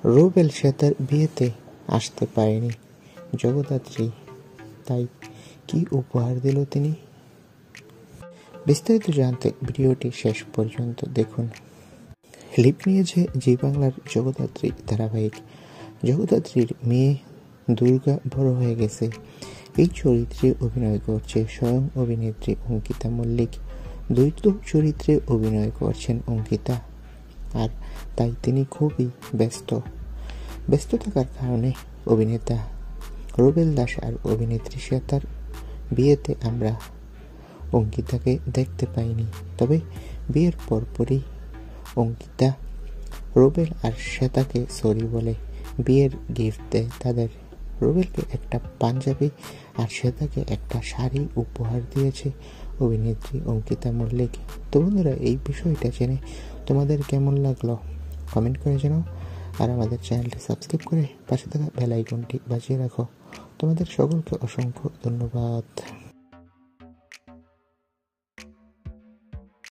রুবেল শ্বেতার বিয়েতে আসতে পারেনি জগদ্ধাত্রী, তাই কি উপহার দিল তিনি? বিস্তারিত জানতে ভিডিওটি শেষ পর্যন্ত দেখুন। লিপ নিয়েছে জি বাংলার জগদ্ধাত্রী ধারাবাহিক। জগদ্ধাত্রীর মেয়ে দুর্গা বড় হয়ে গেছে। এই চরিত্রে অভিনয় করছে স্বয়ং অভিনেত্রী অঙ্কিতা মল্লিক। দ্বৈত চরিত্রে অভিনয় করছেন অঙ্কিতা, আর তাই তিনি খুবই ব্যস্ত থাকার কারণে অভিনেতা রুবেল দাস আর অভিনেত্রী শ্বেতার বিয়েতে আমরা অঙ্কিতাকে দেখতে পাইনি। তবে বিয়ের পরপরই অঙ্কিতা রুবেল আর শ্বেতাকে সরি বলে বিয়ের গিফট দেয় তাদের। রুবেলকে একটা পাঞ্জাবি আর শ্বেতাকে একটা শাড়ি উপহার দিয়েছে অভিনেত্রী অঙ্কিতা মল্লিক। তো বন্ধুরা, এই বিষয়টা জেনে তোমাদের কেমন লাগলো কমেন্ট করে জানাও, আর আমাদের চ্যানেলটি সাবস্ক্রাইব করে পাশে থাকা বেল আইকনটি বাজিয়ে রাখো। তোমাদের সকলকে অসংখ্য ধন্যবাদ।